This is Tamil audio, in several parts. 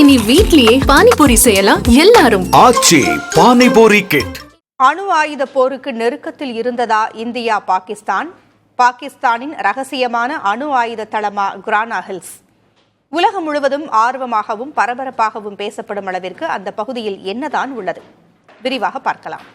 இனி வீட்லயே பானிபூரி செய்யலாம் எல்லாரும். ஆச்சி பானிபூரி கிட். அணு ஆயுத போருக்கு நெருக்கத்தில் இருந்ததா இந்தியா பாகிஸ்தான்? பாகிஸ்தானின் ரகசியமான அணு ஆயுத தளமா கிரானா ஹில்ஸ்? உலகம் முழுவதும் ஆர்வமாகவும் பரபரப்பாகவும் பேசப்படும் அளவிற்கு அந்த பகுதியில் என்னதான் உள்ளது? விரிவாக பார்க்கலாம்.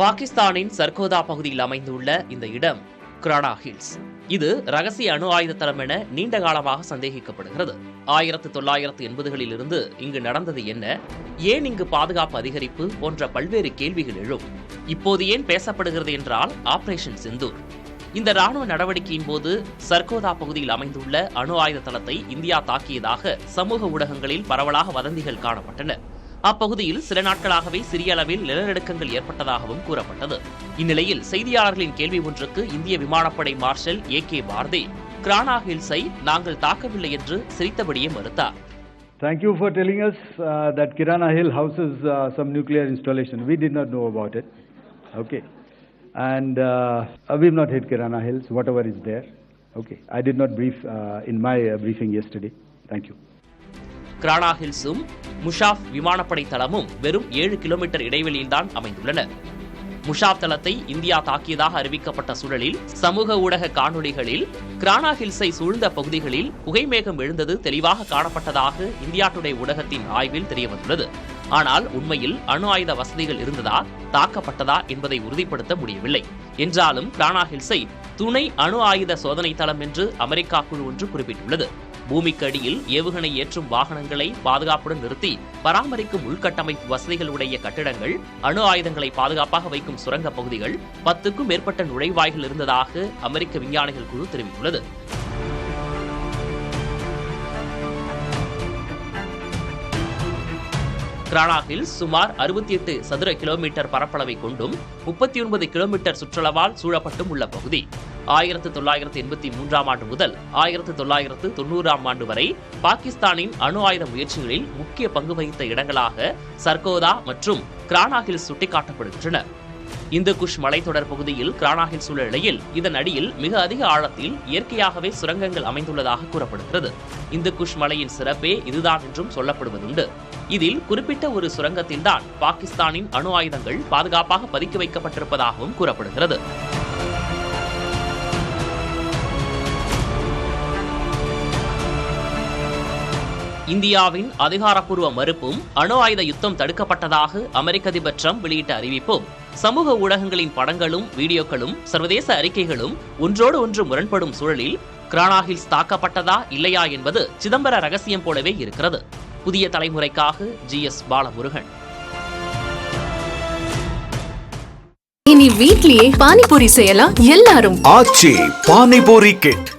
பாகிஸ்தானின் சர்கோதா பகுதியில் அமைந்துள்ள இந்த இடம் கிரானா ஹில்ஸ். இது ரகசிய அணு ஆயுத தளம் என நீண்ட காலமாக சந்தேகிக்கப்படுகிறது. 1980களில் இருந்து இங்கு நடந்தது என்ன, ஏன் இங்கு பாதுகாப்பு அதிகரிப்பு போன்ற பல்வேறு கேள்விகள் எழும். இப்போது ஏன் பேசப்படுகிறது என்றால் ஆபரேஷன் சிந்தூர். இந்த ராணுவ நடவடிக்கையின் போது சர்கோதா பகுதியில் அமைந்துள்ள அணு ஆயுத தளத்தை இந்தியா தாக்கியதாக சமூக ஊடகங்களில் பரவலாக வதந்திகள் காணப்பட்டன. அப்பகுதியில் சில நாட்களாகவே சிறிய அளவில் நிலநடுக்கங்கள் ஏற்பட்டதாகவும் கூறப்பட்டது. இந்நிலையில் செய்தியாளர்களின் கேள்வி ஒன்றுக்கு இந்திய விமானப்படை மார்ஷல் AK பாரதி கிரானா ஹில்ஸை நாங்கள் தாக்கவில்லை என்று சிரித்தபடியே மறுத்தார். Thank you for telling us that Kirana Hill houses some nuclear installation. We did not know about it. Okay. And we've not hit Kirana Hills, whatever is there. Okay. I did not brief in my briefing yesterday. Thank you. Kirana ஹில்ஸும் முஷாப் விமானப்படை தளமும் வெறும் 7 கிலோமீட்டர் இடைவெளியில்தான் அமைந்துள்ளன. முஷாப் தளத்தை இந்தியா தாக்கியதாக அறிவிக்கப்பட்ட சூழலில் சமூக ஊடக காணொலிகளில் கிரானா ஹில்ஸை சூழ்ந்த பகுதிகளில் புகைமேகம் எழுந்தது தெளிவாக காணப்பட்டதாக இந்தியா டுடே ஊடகத்தின் ஆய்வில் தெரியவந்துள்ளது. ஆனால் உண்மையில் அணு ஆயுத வசதிகள் இருந்ததா, தாக்கப்பட்டதா என்பதை உறுதிப்படுத்த முடியவில்லை. என்றாலும் கிரானா ஹில்ஸை துணை அணு ஆயுத சோதனை தளம் என்று அமெரிக்கா குழு ஒன்று குறிப்பிட்டுள்ளது. பூமிக்கு அடியில் ஏவுகணை ஏற்றும் வாகனங்களை பாதுகாப்புடன் நிறுத்தி பராமரிக்கும் உள்கட்டமைப்பு வசதிகளுடைய கட்டிடங்கள், அணு ஆயுதங்களை பாதுகாப்பாக வைக்கும் சுரங்க பகுதிகள், 10க்கும் மேற்பட்ட நுழைவாய்கள் இருந்ததாக அமெரிக்க விஞ்ஞானிகள் குழு தெரிவித்துள்ளது. கிரானா ஹில்ஸ் சுமார் 68 சதுர கிலோமீட்டர் பரப்பளவை கொண்டும் 39 கிலோமீட்டர் சுற்றளவால் சூழப்பட்டும் உள்ள பகுதி. 1983ஆம் ஆண்டு முதல் 1990ஆம் ஆண்டு வரை பாகிஸ்தானின் அணு ஆயுத முயற்சிகளில் முக்கிய பங்கு வகித்த இடங்களாக சர்கோதா மற்றும் கிரானா ஹில்ஸ் சுட்டிக்காட்டப்படுகின்றன. இந்து குஷ் மலைத்தொடர் பகுதியில் கிரானா ஹில்ஸ் உள்ள நிலையில் இதன் அடியில் மிக அதிக ஆழத்தில் இயற்கையாகவே சுரங்கங்கள் அமைந்துள்ளதாக கூறப்படுகிறது. இந்து குஷ் மலையின் சிறப்பே இதுதான் என்றும் சொல்லப்படுவதுண்டு. இதில் குறிப்பிட்ட ஒரு சுரங்கத்தில்தான் பாகிஸ்தானின் அணு ஆயுதங்கள் பாதுகாப்பாக பதுக்கி வைக்கப்பட்டிருப்பதாகவும் கூறப்படுகிறது. இந்தியாவின் அதிகாரப்பூர்வ மறுப்பும் அணு ஆயுத யுத்தம் தடுக்கப்பட்டதாக அமெரிக்க அதிபர் ட்ரம்ப் வெளியிட்ட அறிவிப்பும், சமூக ஊடகங்களின் படங்களும் வீடியோக்களும் சர்வதேச அறிக்கைகளும் ஒன்றோடு ஒன்று முரண்படும் சூழலில் கிரானா ஹில்ஸ் தாக்கப்பட்டதா இல்லையா என்பது சிதம்பர ரகசியம் போலவே இருக்கிறது. புதிய தலைமுறைக்காக GS பாலமுருகன். இனி வீட்லயே பானிபூரி செய்யலாம் எல்லாரும். ஆச்சி பானிபூரி கிட்.